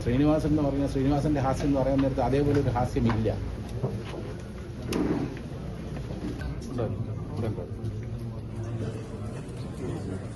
ശ്രീനിവാസൻ എന്ന് പറഞ്ഞാൽ ശ്രീനിവാസന്റെ ഹാസ്യം എന്ന് പറയാൻ നേരത്ത് അതേപോലെ ഒരു ഹാസ്യമില്ല. വീട്ടിൽ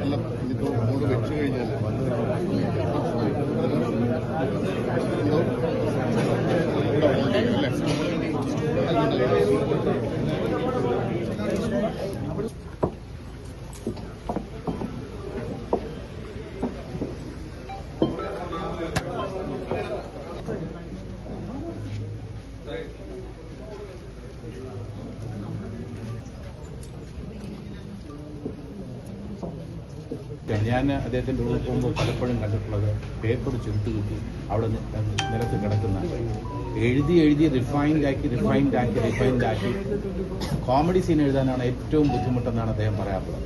എല്ലാം ഇതിപ്പോ അങ്ങോട്ട് വെച്ചു കഴിഞ്ഞാൽ ഞാൻ അദ്ദേഹത്തിൻ്റെ ഉള്ളിൽ പോകുമ്പോൾ പലപ്പോഴും കണ്ടിട്ടുള്ളത് പേപ്പർ ചുരുട്ടി കുത്തി അവിടെ നിലത്ത് കിടക്കുന്ന എഴുതി റിഫൈൻഡ് ആക്കി കോമഡി സീൻ എഴുതാനാണ് ഏറ്റവും ബുദ്ധിമുട്ടെന്നാണ് അദ്ദേഹം പറയാറുള്ളത്.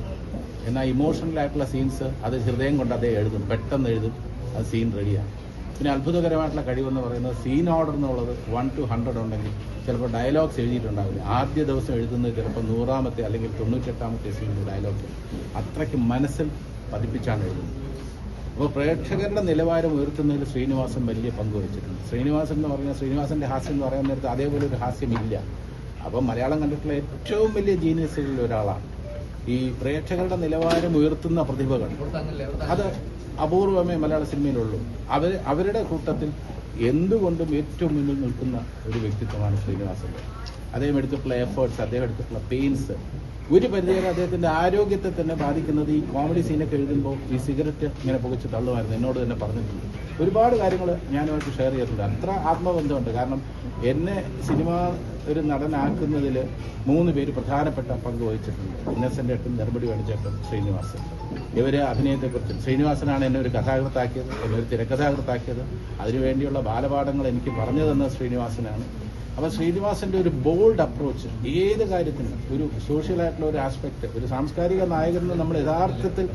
എന്നാൽ ഇമോഷണലായിട്ടുള്ള സീൻസ് അത് ഹൃദയം കൊണ്ട് അദ്ദേഹം എഴുതും, പെട്ടെന്ന് എഴുതും, അത് സീൻ റെഡിയാണ്. പിന്നെ അത്ഭുതകരമായിട്ടുള്ള കഴിവെന്ന് പറയുന്നത് സീൻ ഓർഡർ എന്നുള്ളത് 1 to 100 ഉണ്ടെങ്കിൽ ചിലപ്പോൾ ഡയലോഗ്സ് എഴുതിയിട്ടുണ്ടാവില്ല. ആദ്യ ദിവസം എഴുതുന്നത് ചിലപ്പോൾ 100ാമത്തെ അല്ലെങ്കിൽ 98ാമത്തെ സീനിൻ്റെ ഡയലോഗ്സ് അത്രയ്ക്ക് മനസ്സിൽ പതിപ്പിച്ചാണ് എഴുതുന്നത്. അപ്പോൾ പ്രേക്ഷകരുടെ നിലവാരം ഉയർത്തുന്നതിൽ ശ്രീനിവാസൻ വലിയ പങ്ക് വഹിച്ചിട്ടുണ്ട്. ശ്രീനിവാസൻ എന്ന് പറഞ്ഞാൽ ശ്രീനിവാസന്റെ ഹാസ്യം എന്ന് പറയാൻ നേരത്ത് അതേപോലെ ഒരു ഹാസ്യമില്ല. അപ്പം മലയാളം കണ്ടിട്ടുള്ള ഏറ്റവും വലിയ ജീനിയസുകളിൽ ഒരാളാണ്. ഈ പ്രേക്ഷകരുടെ നിലവാരം ഉയർത്തുന്ന പ്രതിഭകൾ അത് അപൂർവമേ മലയാള സിനിമയിലുള്ളൂ. അവരുടെ കൂട്ടത്തിൽ എന്തുകൊണ്ടും ഏറ്റവും മുന്നിൽ നിൽക്കുന്ന ഒരു വ്യക്തിത്വമാണ് ശ്രീനിവാസന്റെ. അദ്ദേഹം എടുത്തിട്ടുള്ള എഫേർട്സ്, അദ്ദേഹം എടുത്തിട്ടുള്ള പെയിൻസ് ഒരു പരിധിവരെ അദ്ദേഹത്തിന്റെ ആരോഗ്യത്തെ തന്നെ ബാധിക്കുന്നത് ഈ കോമഡി സീനൊക്കെ എഴുതുമ്പോൾ ഈ സിഗരറ്റ് ഇങ്ങനെ പുകച്ച് തള്ളുമായിരുന്നു. എന്നോട് തന്നെ പറഞ്ഞിട്ടുണ്ട്. ഒരുപാട് കാര്യങ്ങൾ ഞാനുമായിട്ട് ഷെയർ ചെയ്തിട്ടുണ്ട്. അത്ര ആത്മബന്ധമുണ്ട്. കാരണം എന്നെ സിനിമ ഒരു നടനാക്കുന്നതിൽ 3 പേര് പ്രധാനപ്പെട്ട പങ്ക് വഹിച്ചിട്ടുണ്ട്. ഇന്നസെന്റ് ഏട്ടൻ, നെടുമുടി വേണുചേട്ടൻ, ശ്രീനിവാസൻ. ഇവര് അഭിനയത്തെക്കുറിച്ച് ശ്രീനിവാസനാണ് എന്നെ ഒരു കഥാകൃത്താക്കിയത്, എന്നെ ഒരു തിരക്കഥാകൃത്താക്കിയത്. അതിനുവേണ്ടിയുള്ള ബാലപാഠങ്ങൾ എനിക്ക് പറഞ്ഞു തന്നത് ശ്രീനിവാസനാണ്. അപ്പോൾ ശ്രീനിവാസന്റെ ഒരു ബോൾഡ് അപ്രോച്ച് ഏത് കാര്യത്തിനും, ഒരു സോഷ്യലായിട്ടുള്ള ഒരു ആസ്പെക്ട്, ഒരു സാംസ്കാരിക നായകനെന്ന് നമ്മൾ യഥാർത്ഥത്തിൽ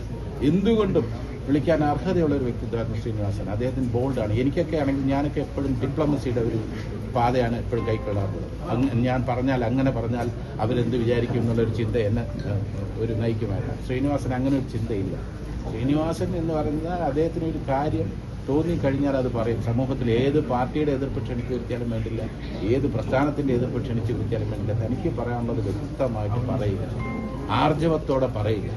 എന്തുകൊണ്ടും വിളിക്കാൻ അർഹതയുള്ള ഒരു വ്യക്തിത്വമായിരുന്നു ശ്രീനിവാസൻ. അദ്ദേഹത്തിന് ബോൾഡാണ്. എനിക്കൊക്കെ ആണെങ്കിൽ ഞാനൊക്കെ എപ്പോഴും ഡിപ്ലോമസിയുടെ ഒരു പാതയാണ് എപ്പോഴും കൈക്കൊള്ളാറുള്ളത്. ഞാൻ പറഞ്ഞാൽ, അങ്ങനെ പറഞ്ഞാൽ അവരെന്ത് വിചാരിക്കും എന്നുള്ളൊരു ചിന്ത എന്നെ ഒരു നയിക്കുമായിരുന്നു. ശ്രീനിവാസൻ അങ്ങനെ ഒരു ചിന്തയില്ല. ശ്രീനിവാസൻ എന്ന് പറയുന്നത് അദ്ദേഹത്തിന് ഒരു കാര്യം തോന്നിക്കഴിഞ്ഞാൽ അത് പറയും. സമൂഹത്തിൽ ഏത് പാർട്ടിയുടെ എതിർപ്പ് ക്ഷണിച്ച് വരുത്തിയാലും വേണ്ടില്ല, ഏത് പ്രസ്ഥാനത്തിന്റെ എതിർപ്പ് ക്ഷണിച്ച് വരുത്തിയാലും വേണ്ടില്ല, തനിക്ക് പറയാനുള്ളത് വ്യക്തമായിട്ട് പറയുക, ആർജവത്തോടെ പറയുക.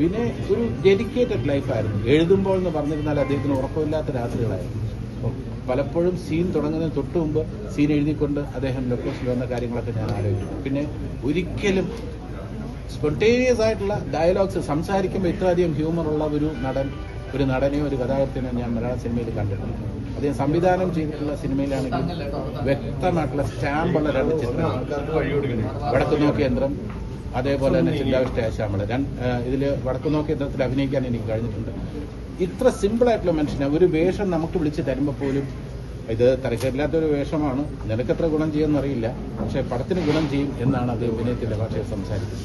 പിന്നെ ഒരു ഡെഡിക്കേറ്റഡ് ലൈഫായിരുന്നു. എഴുതുമ്പോൾ എന്ന് പറഞ്ഞിരുന്നാൽ അദ്ദേഹത്തിന് ഉറക്കമില്ലാത്ത രാത്രികളായിരുന്നു. പലപ്പോഴും സീൻ തുടങ്ങുന്നതിന് തൊട്ട് മുമ്പ് സീൻ എഴുതിക്കൊണ്ട് അദ്ദേഹം ലൊക്കേഷനിൽ വന്ന കാര്യങ്ങളൊക്കെ ഞാൻ ആലോചിച്ചു. പിന്നെ ഒരിക്കലും സ്പോണ്ടേനിയസ് ആയിട്ടുള്ള ഡയലോഗ്സ് സംസാരിക്കുമ്പോൾ ഇത്രയധികം ഹ്യൂമറുള്ള ഒരു നടനെയോ ഒരു കഥാകൃത്തിനെയോ ഞാൻ മലയാള സിനിമയിൽ കണ്ടിട്ടുണ്ട്. അദ്ദേഹം സംവിധാനം ചെയ്തിട്ടുള്ള സിനിമയിലാണെങ്കിൽ വ്യക്തമായിട്ടുള്ള സ്റ്റാമ്പുള്ള 2 ചിത്രങ്ങൾ, വടക്കുനോക്കി യന്ത്രം, അതേപോലെ തന്നെ ചിന്താവിഷ്ട ശ്യാമളൻ. ഇതിൽ വടക്കുനോക്കി യന്ത്രത്തിൽ അഭിനയിക്കാൻ എനിക്ക് കഴിഞ്ഞിട്ടുണ്ട്. ഇത്ര സിമ്പിളായിട്ടുള്ള മനുഷ്യനെ ഒരു വേഷം നമുക്ക് വിളിച്ച് തരുമ്പോൾ പോലും ഇത് തരക്കേടില്ലാത്തൊരു വേഷമാണ്, നിനക്കെത്ര ഗുണം ചെയ്യുമെന്നറിയില്ല, പക്ഷേ പടത്തിന് ഗുണം ചെയ്യും എന്നാണ് അത് അഭിനയത്തിൻ്റെ ഭാഷയിൽ സംസാരിക്കുന്നത്.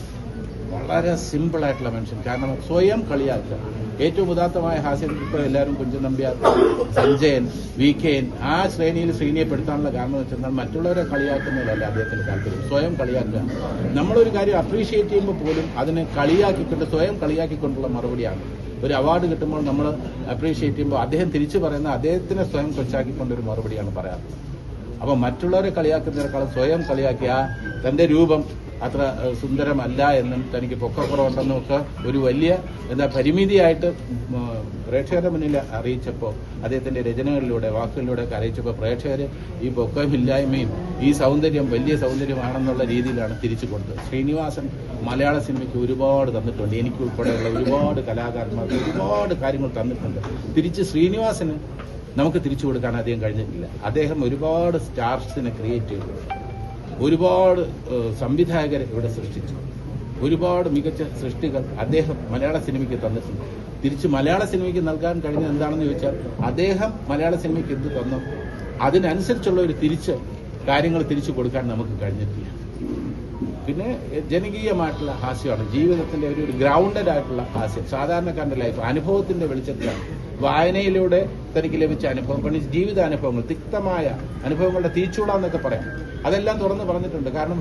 വളരെ സിമ്പിളായിട്ടുള്ള മനുഷ്യൻ. കാരണം സ്വയം കളിയാക്കുക. ഏറ്റവും ഉദാത്തമായ ഹാസ്യം ഇപ്പോൾ എല്ലാവരും കുഞ്ചൻ നമ്പ്യാർ, സഞ്ജയൻ, VK ആ ശ്രേണിയിൽ ശ്രീനിയെ പെടുത്താനുള്ള കാരണം എന്ന് വെച്ചാൽ മറ്റുള്ളവരെ കളിയാക്കുന്നതിലല്ല അദ്ദേഹത്തിന് താല്പര്യം. സ്വയം കളിയാക്കുക. നമ്മളൊരു കാര്യം അപ്രീഷിയേറ്റ് ചെയ്യുമ്പോൾ പോലും അതിനെ കളിയാക്കിക്കൊണ്ട് സ്വയം കളിയാക്കിക്കൊണ്ടുള്ള മറുപടിയാണ്. ഒരു അവാർഡ് കിട്ടുമ്പോൾ നമ്മൾ അപ്രീഷിയേറ്റ് ചെയ്യുമ്പോൾ അദ്ദേഹം തിരിച്ചു പറയുന്ന അദ്ദേഹത്തിനെ സ്വയം കൊച്ചാക്കിക്കൊണ്ടൊരു മറുപടിയാണ് പറയാറുള്ളത്. അപ്പോൾ മറ്റുള്ളവരെ കളിയാക്കുന്നതിനേക്കാളും സ്വയം കളിയാക്കിയ തന്റെ രൂപം അത്ര സുന്ദരമല്ല എന്നും തനിക്ക് പൊക്കക്കുറവുണ്ടെന്നും ഒക്കെ ഒരു വലിയ പരിമിതിയായിട്ട് പ്രേക്ഷകരുടെ മുന്നിൽ അറിയിച്ചപ്പോൾ, അദ്ദേഹത്തിന്റെ രചനകളിലൂടെ വാക്കുകളിലൂടെ ഒക്കെ അറിയിച്ചപ്പോൾ പ്രേക്ഷകർ ഈ പൊക്കമില്ലായ്മയും ഈ സൗന്ദര്യം വലിയ സൗന്ദര്യമാണെന്നുള്ള രീതിയിലാണ് തിരിച്ചു കൊടുത്തത്. ശ്രീനിവാസൻ മലയാള സിനിമയ്ക്ക് ഒരുപാട് തന്നിട്ടുണ്ട്. എനിക്ക് ഉൾപ്പെടെയുള്ള ഒരുപാട് കലാകാരന്മാർക്ക് ഒരുപാട് കാര്യങ്ങൾ തന്നിട്ടുണ്ട്. തിരിച്ച് ശ്രീനിവാസന് നമുക്ക് തിരിച്ചു കൊടുക്കാൻ അധികം കഴിഞ്ഞിട്ടില്ല. അദ്ദേഹം ഒരുപാട് സ്റ്റാർസിനെ ക്രിയേറ്റ് ചെയ്തു, ഒരുപാട് സംവിധായകരെ ഇവിടെ സൃഷ്ടിച്ചു, ഒരുപാട് മികച്ച സൃഷ്ടികൾ അദ്ദേഹം മലയാള സിനിമയ്ക്ക് തന്നിട്ടുണ്ട്. തിരിച്ച് മലയാള സിനിമയ്ക്ക് നൽകാൻ കഴിഞ്ഞത് എന്താണെന്ന് ചോദിച്ചാൽ, അദ്ദേഹം മലയാള സിനിമയ്ക്ക് എന്ത് തന്നു അതിനനുസരിച്ചുള്ള ഒരു കാര്യങ്ങൾ തിരിച്ചു കൊടുക്കാൻ നമുക്ക് കഴിഞ്ഞിട്ടില്ല. പിന്നെ ജനകീയമായിട്ടുള്ള ഹാസ്യമാണ്, ജീവിതത്തിന്റെ ഒരു ഗ്രൗണ്ടഡ് ആയിട്ടുള്ള ഹാസ്യം, സാധാരണക്കാരന്റെ ലൈഫ് അനുഭവത്തിന്റെ വെളിച്ചത്തിലാണ്. വായനയിലൂടെ തനിക്ക് ലഭിച്ച അനുഭവങ്ങൾ, ജീവിതാനുഭവങ്ങൾ, തിക്തമായ അനുഭവങ്ങളുടെ തീച്ചൂടാന്നൊക്കെ പറയാം. അതെല്ലാം തുറന്ന് പറഞ്ഞിട്ടുണ്ട്. കാരണം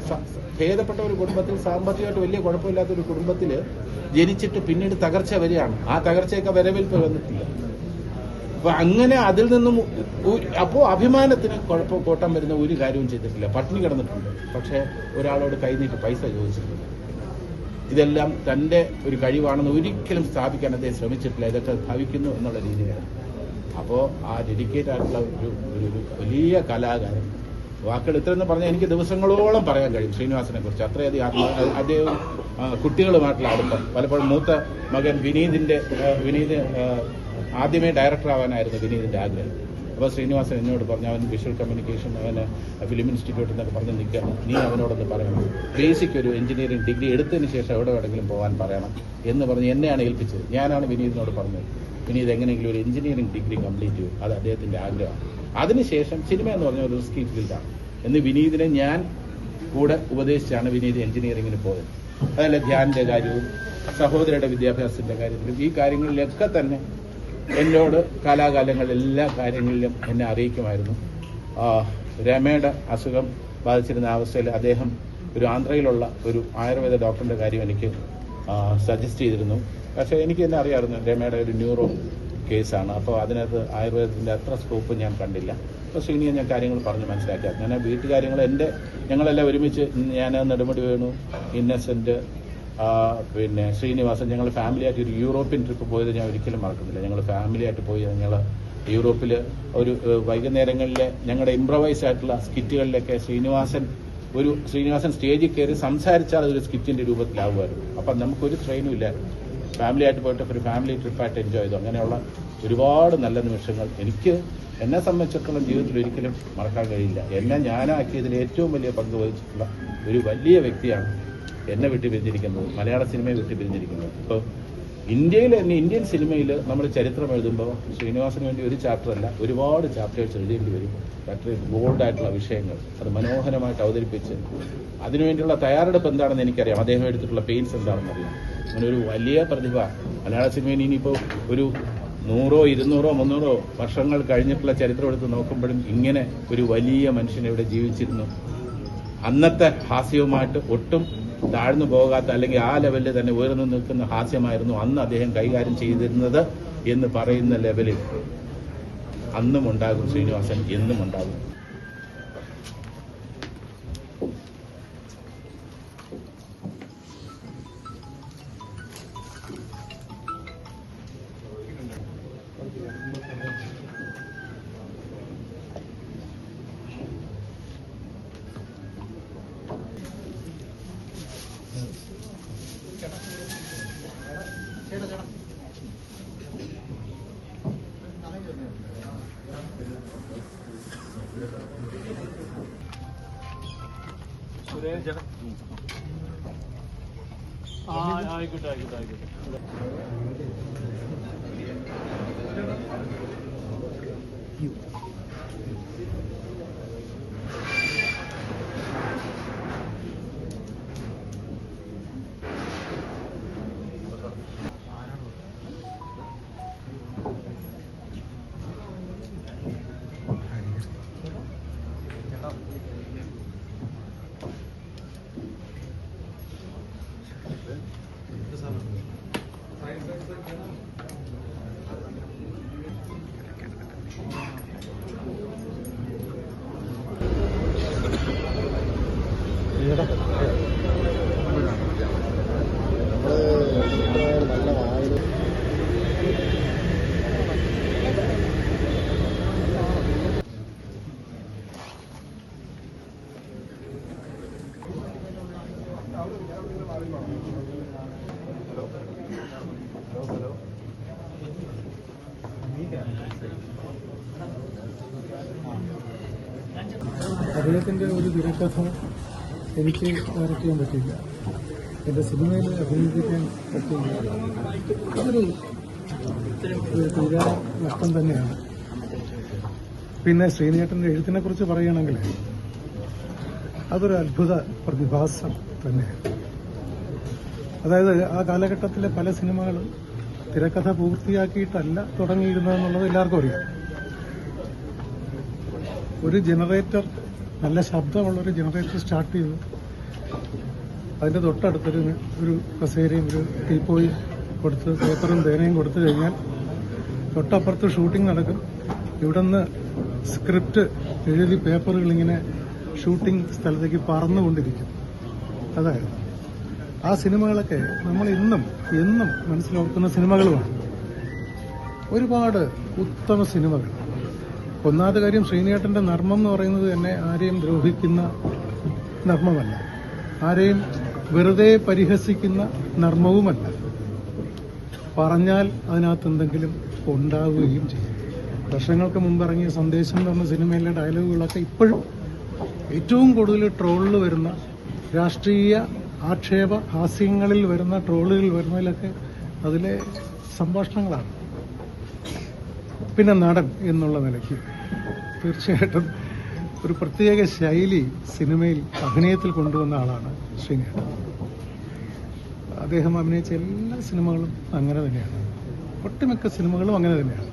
ഭേദപ്പെട്ട ഒരു കുടുംബത്തിൽ, സാമ്പത്തികമായിട്ട് വലിയ കുഴപ്പമില്ലാത്തൊരു കുടുംബത്തിൽ ജനിച്ചിട്ട് പിന്നീട് തകർച്ച വരികയാണ്. ആ തകർച്ചയൊക്കെ വരവേൽപ്പ് വന്നിട്ടില്ല. അപ്പൊ അങ്ങനെ അതിൽ നിന്നും അഭിമാനത്തിന് കോട്ടം വരുന്ന ഒരു കാര്യവും ചെയ്തിട്ടില്ല. പട്ടിണി കിടന്നിട്ടുണ്ട്, പക്ഷെ ഒരാളോട് കൈനീട്ടി പൈസ ചോദിച്ചിട്ടില്ല. ഇതെല്ലാം തന്റെ ഒരു കഴിവാണെന്ന് ഒരിക്കലും സ്ഥാപിക്കാൻ അദ്ദേഹം ശ്രമിച്ചിട്ടില്ല. ഇതൊക്കെ ഭവിക്കുന്നു എന്നുള്ള രീതിയിലാണ്. അപ്പോൾ ആ ഡെഡിക്കേറ്റ് ആയിട്ടുള്ള ഒരു വലിയ കലാകാരൻ. വാക്കുകൾ ഇത്രയെന്ന് പറഞ്ഞാൽ എനിക്ക് ദിവസങ്ങളോളം പറയാൻ കഴിയും ശ്രീനിവാസനെ കുറിച്ച്. അത്രയധികം അദ്ദേഹം കുട്ടികളുമായിട്ടുള്ള അടുപ്പം. പലപ്പോഴും മൂത്ത മകൻ വിനീത് ആദ്യമേ ഡയറക്ടർ ആവാനായിരുന്നു വിനീതിന്റെ ആഗ്രഹം. അപ്പോൾ ശ്രീനിവാസൻ എന്നോട് പറഞ്ഞു, അവൻ വിഷ്വൽ കമ്മ്യൂണിക്കേഷൻ, അവന് ഫിലിം ഇൻസ്റ്റിറ്റ്യൂട്ട് എന്നൊക്കെ പറഞ്ഞ് നിൽക്കണം, നീ അവനോടൊന്ന് പറയണം, ബേസിക് ഒരു എഞ്ചിനീയറിംഗ് ഡിഗ്രി എടുത്തതിന് ശേഷം എവിടെ വേണമെങ്കിലും പോകാൻ പറയണം എന്ന് പറഞ്ഞ് എന്നെയാണ് ഏൽപ്പിച്ചത്. ഞാനാണ് വിനീതിനോട് പറഞ്ഞത്, വിനീത് എങ്ങനെയെങ്കിലും ഒരു എഞ്ചിനീയറിംഗ് ഡിഗ്രി കംപ്ലീറ്റ് ചെയ്യും, അത് അദ്ദേഹത്തിന്റെ ആഗ്രഹമാണ്. അതിനുശേഷം സിനിമ എന്ന് പറഞ്ഞ ഒരു റിസ്കി ഫീൽഡാണ് എന്ന് വിനീതിനെ ഞാൻ കൂടെ ഉപദേശിച്ചാണ് വിനീത് എഞ്ചിനീയറിംഗിന് പോയത്. അതല്ല ധ്യാനിന്റെ കാര്യവും സഹോദരയുടെ വിദ്യാഭ്യാസത്തിന്റെ കാര്യത്തിലും ഈ കാര്യങ്ങളിലൊക്കെ തന്നെ എന്നോട് കാലാകാലങ്ങളിൽ എല്ലാ കാര്യങ്ങളിലും എന്നെ അറിയിക്കുമായിരുന്നു. രമയുടെ അസുഖം ബാധിച്ചിരുന്ന അവസ്ഥയിൽ അദ്ദേഹം ഒരു ആന്ധ്രയിലുള്ള ഒരു ആയുർവേദ ഡോക്ടറിന്റെ കാര്യം എനിക്ക് സജസ്റ്റ് ചെയ്തിരുന്നു. പക്ഷേ എനിക്ക് തന്നെ അറിയാമായിരുന്നു രമയുടെ ഒരു ന്യൂറോ കേസാണ്. അപ്പോൾ അതിനകത്ത് ആയുർവേദത്തിന്റെ അത്ര സ്കോപ്പ് ഞാൻ കണ്ടില്ല. അപ്പോൾ ശ്രീനിയെ ഞാൻ കാര്യങ്ങൾ പറഞ്ഞ് മനസ്സിലാക്കി. ഞാൻ വീട്ടുകാര്യങ്ങൾ ഞങ്ങളെല്ലാം ഒരുമിച്ച്, ഞാൻ നെടുമുടി വേണു, ഇന്നസെന്റ്, പിന്നെ ശ്രീനിവാസൻ, ഞങ്ങൾ ഫാമിലിയായിട്ട് ഒരു യൂറോപ്യൻ ട്രിപ്പ് പോയത് ഞാൻ ഒരിക്കലും മറക്കുന്നില്ല. ഞങ്ങൾ ഫാമിലിയായിട്ട് പോയി ഞങ്ങൾ യൂറോപ്പിൽ ഒരു വൈകുന്നേരങ്ങളിലെ ഞങ്ങളുടെ ഇംപ്രവൈസ് ആയിട്ടുള്ള സ്കിറ്റുകളിലൊക്കെ ശ്രീനിവാസൻ സ്റ്റേജിൽ കയറി സംസാരിച്ചാൽ അതൊരു സ്കിറ്റിന്റെ രൂപത്തിലാവുമായിരുന്നു. അപ്പം നമുക്കൊരു ട്രെയിനും ഇല്ലായിരുന്നു. ഫാമിലിയായിട്ട് പോയിട്ട് ഒരു ഫാമിലി ട്രിപ്പായിട്ട് എൻജോയ് ചെയ്തു. അങ്ങനെയുള്ള ഒരുപാട് നല്ല നിമിഷങ്ങൾ എന്നെ സംബന്ധിച്ചിടത്തോളം ജീവിതത്തിൽ ഒരിക്കലും മറക്കാൻ കഴിയില്ല. ഞാനാക്കിയതിൽ ഏറ്റവും വലിയ പങ്ക് വഹിച്ചിട്ടുള്ള ഒരു വലിയ വ്യക്തിയാണ് എന്നെ വിട്ടുപിരിഞ്ഞിരിക്കുന്നത്, മലയാള സിനിമയെ വിട്ടുപിരിഞ്ഞിരിക്കുന്നത്. ഇപ്പോൾ ഇന്ത്യൻ സിനിമയിൽ നമ്മൾ ചരിത്രം എഴുതുമ്പോൾ ശ്രീനിവാസന് വേണ്ടി ഒരു ചാപ്റ്ററല്ല, ഒരുപാട് ചാപ്റ്റേഴ്സ് എഴുതേണ്ടി വരും. അത്ര ബോൾഡായിട്ടുള്ള വിഷയങ്ങൾ അത് മനോഹരമായിട്ട് അവതരിപ്പിച്ച് അതിനുവേണ്ടിയുള്ള തയ്യാറെടുപ്പ് എന്താണെന്ന് എനിക്കറിയാം. അദ്ദേഹം എടുത്തിട്ടുള്ള പെയിൻസ് എന്താണെന്ന് അറിയാം. അങ്ങനെ ഒരു വലിയ പ്രതിഭ മലയാള സിനിമയിൽ ഇനിയിപ്പോൾ ഒരു 100, 200, 300 വർഷങ്ങൾ കഴിഞ്ഞിട്ടുള്ള ചരിത്രം എടുത്ത് നോക്കുമ്പോഴും ഇങ്ങനെ ഒരു വലിയ മനുഷ്യൻ ഇവിടെ ജീവിച്ചിരുന്നു. അന്നത്തെ ഹാസ്യവുമായിട്ട് ഒട്ടും താഴ്ന്നു പോകാത്ത, അല്ലെങ്കിൽ ആ ലെവലിൽ തന്നെ ഉയർന്നു നിൽക്കുന്ന ഹാസ്യമായിരുന്നു അന്ന് അദ്ദേഹം കൈകാര്യം ചെയ്തിരുന്നത് എന്ന് പറയുന്ന ലെവലിൽ അന്നും ഉണ്ടാകും ശ്രീനിവാസൻ, എന്നും ഉണ്ടാകും. ആയിക്കോട്ടെ. നല്ല വായന അദ്ദേഹത്തിൻ്റെ ഒരു തിരക്കഥ എനിക്ക് ഡയറക്റ്റ് ചെയ്യാൻ പറ്റില്ല, എൻ്റെ സിനിമയിൽ അഭിനയിപ്പിക്കാൻ പറ്റില്ല. അതൊരു തീരാ നഷ്ടം തന്നെയാണ്. പിന്നെ ശ്രീനേട്ടൻ്റെ എഴുത്തിനെ കുറിച്ച് പറയുകയാണെങ്കിൽ അതൊരു അത്ഭുത പ്രതിഭാസം തന്നെയാണ്. അതായത് ആ കാലഘട്ടത്തിലെ പല സിനിമകളും തിരക്കഥ പൂർത്തിയാക്കിയിട്ടല്ല തുടങ്ങിയിരുന്നതെന്നുള്ളത് എല്ലാവർക്കും അറിയാം. ഒരു ജനറേറ്റർ, നല്ല ശബ്ദമുള്ളൊരു ജനറേറ്റർ സ്റ്റാർട്ട് ചെയ്തു, അതിൻ്റെ തൊട്ടടുത്തൊരു കസേരയും ഒരു ടീപ്പോയും കൊടുത്ത് പേപ്പറും പേനയും കൊടുത്തു കഴിഞ്ഞാൽ തൊട്ടപ്പുറത്ത് ഷൂട്ടിംഗ് നടക്കും. ഇവിടുന്ന് സ്ക്രിപ്റ്റ് എഴുതി പേപ്പറുകളിങ്ങനെ ഷൂട്ടിംഗ് സ്ഥലത്തേക്ക് പറന്നുകൊണ്ടിരിക്കും. അതായത് ആ സിനിമകളൊക്കെ നമ്മൾ എന്നും മനസ്സിലോർക്കുന്ന സിനിമകളുമാണ്. ഒരുപാട് ഉത്തമ സിനിമകൾ. ഒന്നാമത്തെ കാര്യം, ശ്രീനേട്ടൻ്റെ നർമ്മം എന്ന് പറയുന്നത് തന്നെ ആരെയും ദ്രോഹിക്കുന്ന നർമ്മമല്ല, ആരെയും വെറുതെ പരിഹസിക്കുന്ന നർമ്മവുമല്ല. പറഞ്ഞാൽ അതിനകത്ത് എന്തെങ്കിലും ഉണ്ടാവുകയും ചെയ്യും. വർഷങ്ങൾക്ക് മുമ്പ് ഇറങ്ങിയ സന്ദേശം എന്ന് പറഞ്ഞ സിനിമയിലെ ഡയലോഗുകളൊക്കെ ഇപ്പോഴും ഏറ്റവും കൂടുതൽ ട്രോളിൽ വരുന്ന, രാഷ്ട്രീയ ആക്ഷേപ ഹാസ്യങ്ങളിൽ വരുന്ന, ട്രോളുകൾ വരുന്നതിലൊക്കെ അതിലെ സംഭാഷണങ്ങളാണ്. പിന്നെ നടൻ എന്നുള്ള നിലയ്ക്ക് തീർച്ചയായിട്ടും ഒരു പ്രത്യേക ശൈലി സിനിമയിൽ അഭിനയത്തിൽ കൊണ്ടുവന്ന ആളാണ് ശ്രീനേട്ടൻ. അദ്ദേഹം അഭിനയിച്ച എല്ലാ സിനിമകളും അങ്ങനെ തന്നെയാണ്, ഒട്ടുമിക്ക സിനിമകളും അങ്ങനെ തന്നെയാണ്.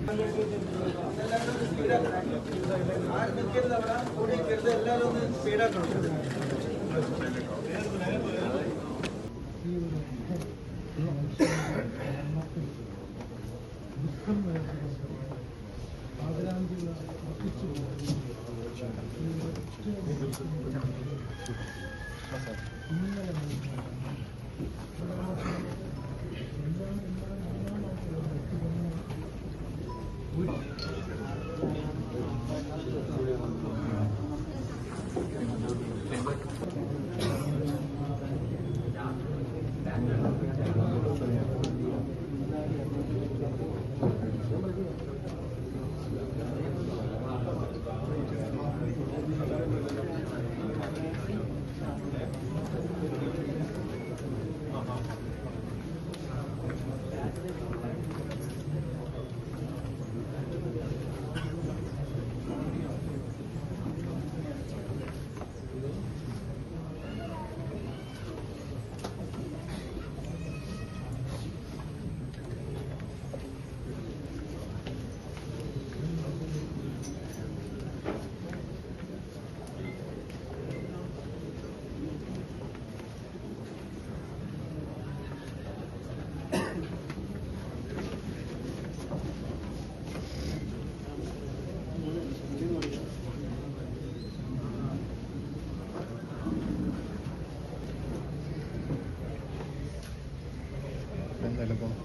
എന്തായാലും പോണം.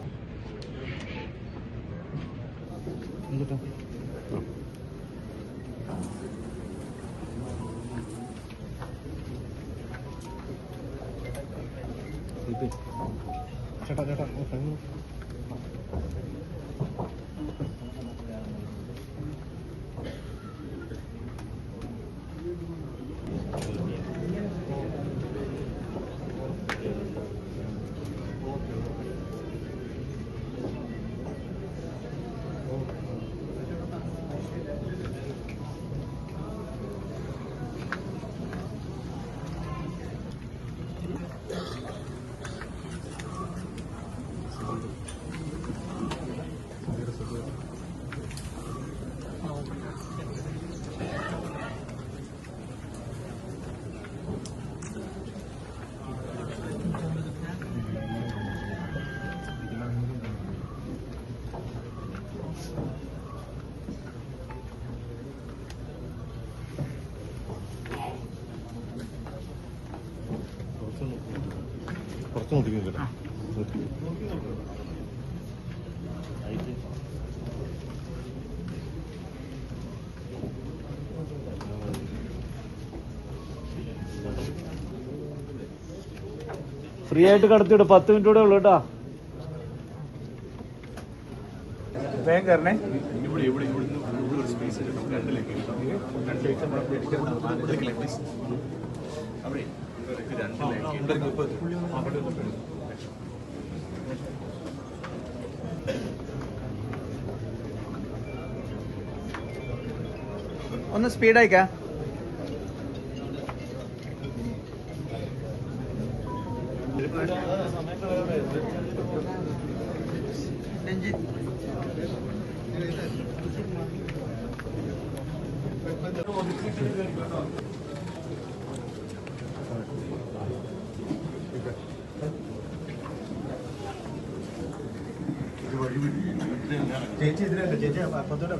ചേട്ടാ കുറച്ച് നോക്കിക്കോ. ഫ്രീ ആയിട്ട് കടത്തിവിടും. 10 മിനിറ്റ് കൂടെ ഉള്ളു കേട്ടോ. വേഗം കയറണേ. ഒന്ന് സ്പീഡായിക്കാ. ചേച്ചി ഇതിലല്ല, ചേച്ചി അപ്പത്തോടെ